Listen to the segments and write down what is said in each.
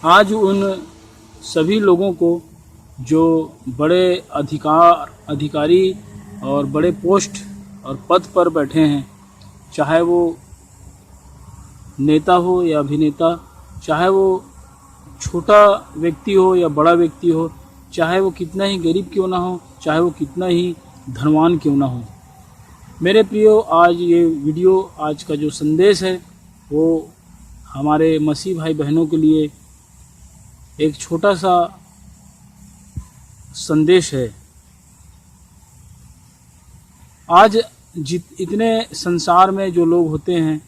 आज उन सभी लोगों को जो बड़े अधिकारी और बड़े पोस्ट और पद पर बैठे हैं, चाहे वो नेता हो या अभिनेता, चाहे वो छोटा व्यक्ति हो या बड़ा व्यक्ति हो, चाहे वो कितना ही गरीब क्यों ना हो, चाहे वो कितना ही धनवान क्यों ना हो। मेरे प्रियो, आज ये वीडियो, आज का जो संदेश है वो हमारे मसीह भाई बहनों के लिए एक छोटा सा संदेश है। आज इतने संसार में जो लोग होते हैं,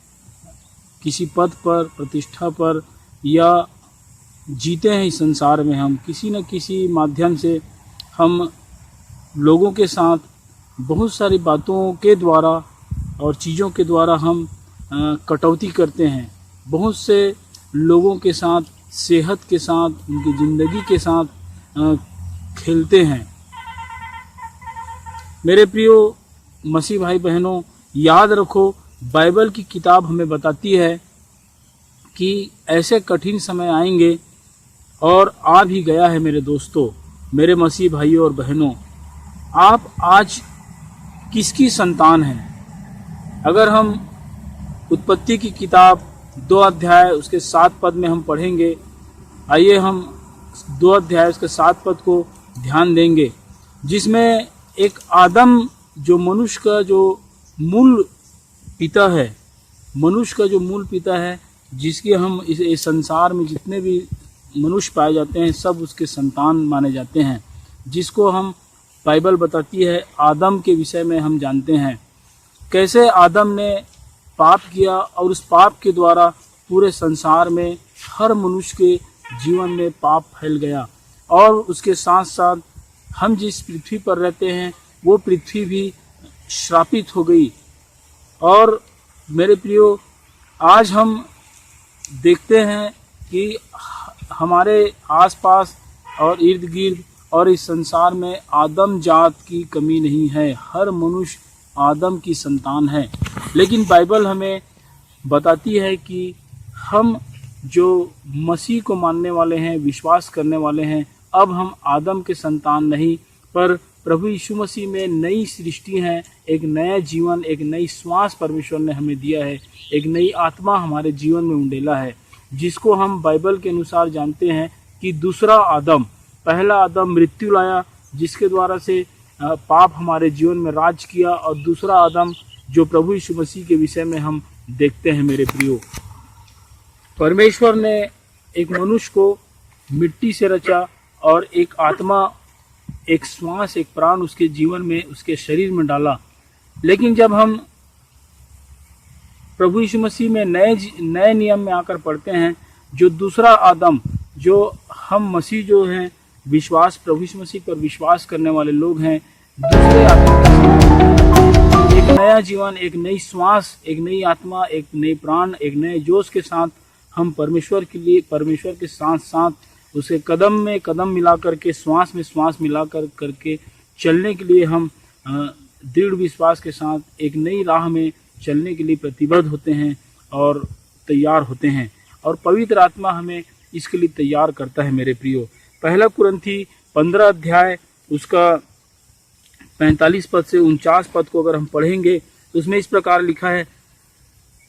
किसी पद पर, प्रतिष्ठा पर, या जीते हैं इस संसार में, हम किसी न किसी माध्यम से हम लोगों के साथ बहुत सारी बातों के द्वारा और चीज़ों के द्वारा हम कटौती करते हैं। बहुत से लोगों के साथ, सेहत के साथ, उनकी ज़िंदगी के साथ खेलते हैं। मेरे प्रियो मसीह भाई बहनों, याद रखो, बाइबल की किताब हमें बताती है कि ऐसे कठिन समय आएंगे, और आ भी गया है। मेरे दोस्तों, मेरे मसीह भाइयों और बहनों, आप आज किसकी संतान हैं? अगर हम उत्पत्ति की किताब 2 अध्याय उसके 7 पद में हम पढ़ेंगे, आइए हम 2 अध्याय उसके 7 पद को ध्यान देंगे, जिसमें एक आदम जो मनुष्य का जो मूल पिता है, मनुष्य का जो मूल पिता है, जिसके हम इस संसार में जितने भी मनुष्य पाए जाते हैं सब उसके संतान माने जाते हैं, जिसको हम बाइबल बताती है आदम के विषय में हम जानते हैं कैसे आदम ने पाप किया, और उस पाप के द्वारा पूरे संसार में हर मनुष्य के जीवन में पाप फैल गया, और उसके साथ साथ हम जिस पृथ्वी पर रहते हैं वो पृथ्वी भी श्रापित हो गई। और मेरे प्रियो, आज हम देखते हैं कि हमारे आसपास और इर्द गिर्द और इस संसार में आदम जात की कमी नहीं है। हर मनुष्य आदम की संतान है। लेकिन बाइबल हमें बताती है कि हम जो मसीह को मानने वाले हैं, विश्वास करने वाले हैं, अब हम आदम के संतान नहीं, पर प्रभु यीशु मसीह में नई सृष्टि है। एक नया जीवन, एक नई श्वास परमेश्वर ने हमें दिया है, एक नई आत्मा हमारे जीवन में उंडेला है, जिसको हम बाइबल के अनुसार जानते हैं कि दूसरा आदम, पहला आदम मृत्यु लाया, जिसके द्वारा से पाप हमारे जीवन में राज किया, और दूसरा आदम जो प्रभु यीशु मसीह के विषय में हम देखते हैं। मेरे प्रियो, परमेश्वर ने एक मनुष्य को मिट्टी से रचा, और एक आत्मा, एक श्वास, एक प्राण उसके जीवन में, उसके शरीर में डाला। लेकिन जब हम प्रभु यीशु मसीह में नए नियम में आकर पढ़ते हैं, जो दूसरा आदम, जो हम मसीह जो हैं, विश्वास प्रभु यीशु मसीह पर विश्वास करने वाले लोग हैं, दूसरे आदम के साथ एक नया जीवन, एक नई श्वास, एक नई आत्मा, एक नई प्राण, एक नए जोश के साथ हम परमेश्वर के लिए, परमेश्वर के साथ साथ उसे कदम में कदम मिला करके, श्वास में श्वास मिला करके चलने के लिए हम दृढ़ विश्वास के साथ एक नई राह में चलने के लिए प्रतिबद्ध होते हैं और तैयार होते हैं, और पवित्र आत्मा हमें इसके लिए तैयार करता है। मेरे प्रियो, 1 कुरिन्थी 15 अध्याय उसका 45 पद से 49 पद को अगर हम पढ़ेंगे तो उसमें इस प्रकार लिखा है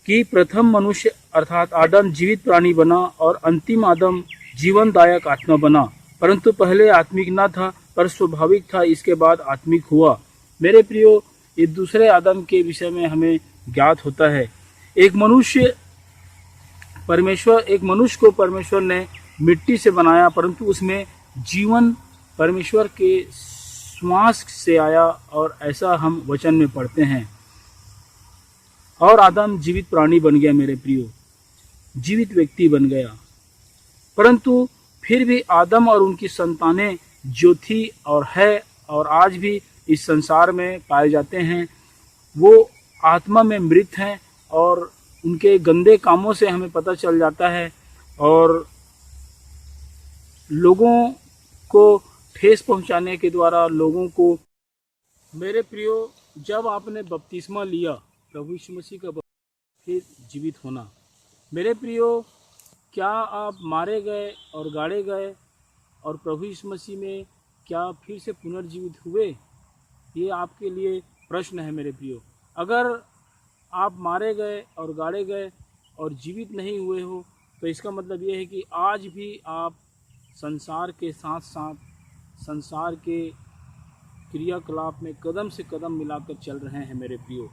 कि प्रथम मनुष्य अर्थात आदम जीवित प्राणी बना, और अंतिम आदम जीवनदायक आत्मा बना, परंतु पहले आत्मिक न था पर स्वाभाविक था, इसके बाद आत्मिक हुआ। मेरे प्रियो, ये दूसरे आदम के विषय में हमें ज्ञात होता है। एक मनुष्य को परमेश्वर ने मिट्टी से बनाया, परंतु उसमें जीवन परमेश्वर के श्वास से आया, और ऐसा हम वचन में पढ़ते हैं। और आदम जीवित प्राणी बन गया। मेरे प्रियो, जीवित व्यक्ति बन गया, परंतु फिर भी आदम और उनकी संतानें जो थी और है और आज भी इस संसार में पाए जाते हैं, वो आत्मा में मृत हैं, और उनके गंदे कामों से हमें पता चल जाता है, और लोगों को ठेस पहुंचाने के द्वारा लोगों को। मेरे प्रियो, जब आपने बपतिस्मा लिया, प्रभु यीशु मसीह का फिर जीवित होना। मेरे प्रियो, क्या आप मारे गए और गाड़े गए और प्रभु यीशु मसीह में क्या फिर से पुनर्जीवित हुए? ये आपके लिए प्रश्न है मेरे प्रियो। अगर आप मारे गए और गाड़े गए और जीवित नहीं हुए हो तो इसका मतलब ये है कि आज भी आप संसार के साथ साथ संसार के क्रियाकलाप में कदम से कदम मिलाकर चल रहे हैं मेरे प्रियो।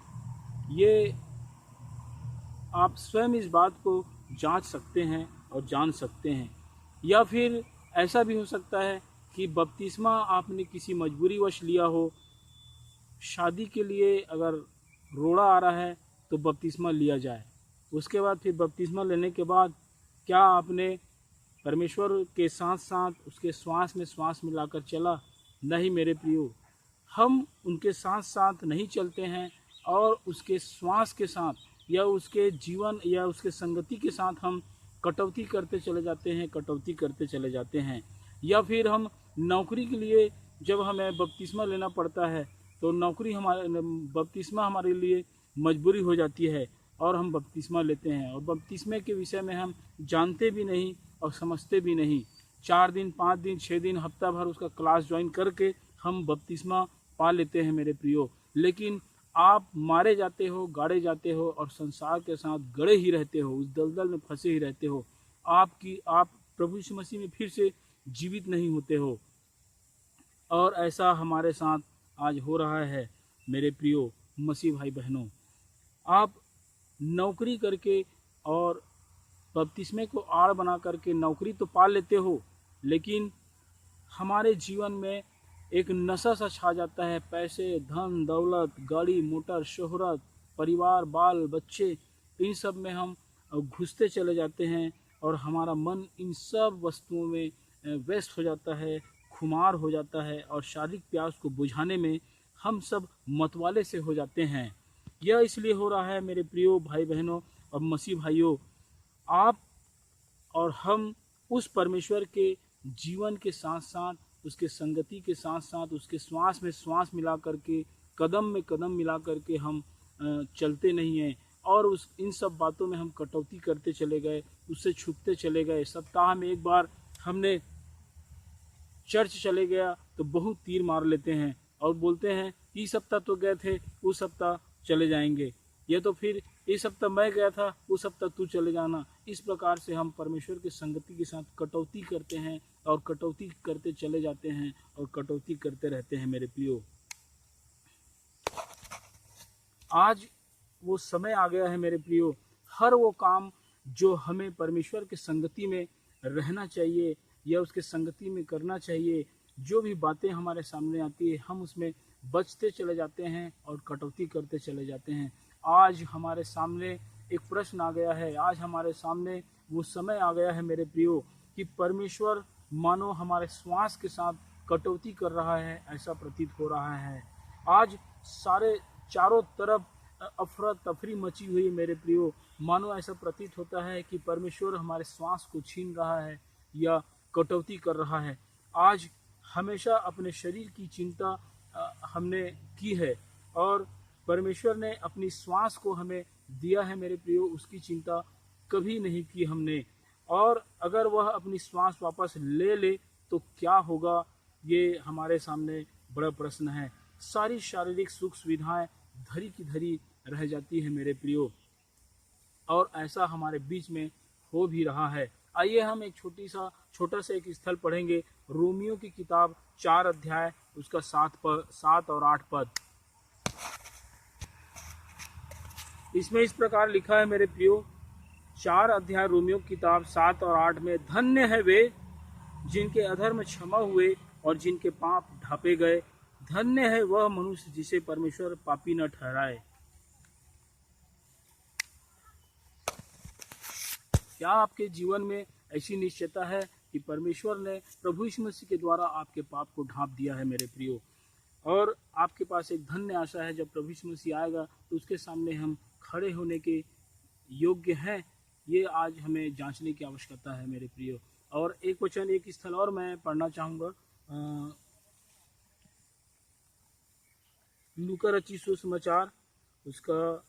ये आप स्वयं इस बात को जांच सकते हैं और जान सकते हैं। या फिर ऐसा भी हो सकता है कि बपतिस्मा आपने किसी मजबूरीवश लिया हो। शादी के लिए अगर रोड़ा आ रहा है तो बपतिस्मा लिया जाए। उसके बाद फिर बपतिस्मा लेने के बाद क्या आपने परमेश्वर के साथ साथ उसके श्वास में श्वास मिलाकर चला? नहीं मेरे प्रियो, हम उनके साथ साथ नहीं चलते हैं और उसके श्वास के साथ या उसके जीवन या उसके संगति के साथ हम कटौती करते चले जाते हैं, कटौती करते चले जाते हैं। या फिर हम नौकरी के लिए जब हमें बपतिस्मा लेना पड़ता है तो नौकरी बपतिस्मा हमारे लिए मजबूरी हो जाती है और हम बपतिस्मा लेते हैं और बपतिस्मे के विषय में हम जानते भी नहीं और समझते भी नहीं। 4 दिन 5 दिन 6 दिन हफ्ता भर उसका क्लास ज्वाइन करके हम बपतिस्मा पा लेते हैं मेरे प्रियो। लेकिन आप मारे जाते हो, गाड़े जाते हो और संसार के साथ गड़े ही रहते हो, उस दलदल में फंसे ही रहते हो। आप प्रभु यीशु मसीह में फिर से जीवित नहीं होते हो। और ऐसा हमारे साथ आज हो रहा है मेरे प्रियो मसीह भाई बहनों। आप नौकरी करके और बपतिस्मे को आड़ बना करके नौकरी तो पा लेते हो, लेकिन हमारे जीवन में एक नशा सा छा जाता है। पैसे, धन दौलत, गाड़ी मोटर, शोहरत, परिवार, बाल बच्चे, इन सब में हम घुसते चले जाते हैं और हमारा मन इन सब वस्तुओं में व्यस्त हो जाता है, खुमार हो जाता है और शारीरिक प्यास को बुझाने में हम सब मतवाले से हो जाते हैं। यह इसलिए हो रहा है मेरे प्रियो भाई बहनों और मसीह भाइयों, आप और हम उस परमेश्वर के जीवन के साथ साथ, उसके संगति के साथ साथ, उसके श्वास में श्वास मिला करके, कदम में कदम मिला करके हम चलते नहीं हैं और इन सब बातों में हम कटौती करते चले गए, उससे छुपते चले गए। सप्ताह में एक बार हमने चर्च चले गया तो बहुत तीर मार लेते हैं और बोलते हैं इस सप्ताह तो गए थे, उस सप्ताह चले जाएंगे, या तो फिर इस सप्ताह मैं गया था, उस सप्ताह तू चले जाना। इस प्रकार से हम परमेश्वर की संगति के साथ कटौती करते हैं और कटौती करते चले जाते हैं और कटौती करते रहते हैं मेरे प्रियो। आज वो समय आ गया है मेरे प्रियो, हर वो काम जो हमें परमेश्वर के संगति में रहना चाहिए या उसके संगति में करना चाहिए, जो भी बातें हमारे सामने आती है हम उसमें बचते चले जाते हैं और कटौती करते चले जाते हैं। आज हमारे सामने एक प्रश्न आ गया है, आज हमारे सामने वो समय आ गया है मेरे प्रियो कि परमेश्वर मानो हमारे श्वास के साथ कटौती कर रहा है, ऐसा प्रतीत हो रहा है। आज सारे चारों तरफ अफरा तफरी मची हुई मेरे प्रियो, मानो ऐसा प्रतीत होता है कि परमेश्वर हमारे श्वास को छीन रहा है या कटौती कर रहा है। आज हमेशा अपने शरीर की चिंता हमने की है और परमेश्वर ने अपनी श्वास को हमें दिया है मेरे प्रियो, उसकी चिंता कभी नहीं की हमने। और अगर वह अपनी श्वास वापस ले ले तो क्या होगा, ये हमारे सामने बड़ा प्रश्न है। सारी शारीरिक सुख सुविधाएं धरी की धरी रह जाती है मेरे प्रियो, और ऐसा हमारे बीच में हो भी रहा है। आइए हम एक छोटा सा एक स्थल पढ़ेंगे, रोमियो की किताब 4 अध्याय उसका 7 और 8 पद। इसमें इस प्रकार लिखा है मेरे प्रियो, 4 अध्याय रोमियो की किताब 7 और 8 में, धन्य है वे जिनके अधर्म क्षमा हुए और जिनके पाप ढांपे गए, धन्य है वह मनुष्य जिसे परमेश्वर पापी न ठहराए। क्या आपके जीवन में ऐसी निश्चयता है कि परमेश्वर ने प्रभु यीशु मसीह के द्वारा आपके पाप को ढांप दिया है मेरे प्रियो, और आपके पास एक धन्य आशा है, जब प्रभु यीशु मसीह आएगा तो उसके सामने हम खड़े होने के योग्य हैं? ये आज हमें जांचने की आवश्यकता है मेरे प्रियो। और एक वचन, एक स्थल और मैं पढ़ना चाहूँगा, लूका रचित सुसमाचार उसका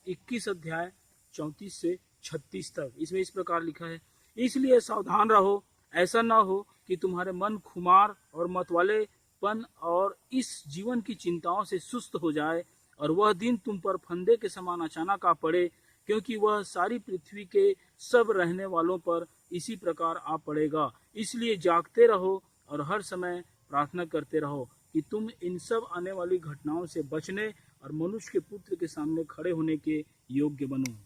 21 अध्याय 34 से 36 तक। इसमें इस प्रकार लिखा है, इसलिए सावधान रहो, ऐसा ना हो कि तुम्हारे मन खुमार और मतवालेपन और इस जीवन की चिंताओं से सुस्त हो जाए और वह दिन तुम पर फंदे के समान अचानक आ पड़े, क्योंकि वह सारी पृथ्वी के सब रहने वालों पर इसी प्रकार आ पड़ेगा। इसलिए जागते रहो और हर समय प्रार्थना करते रहो कि तुम इन सब आने वाली घटनाओं से बचने और मनुष्य के पुत्र के सामने खड़े होने के योग्य बनो।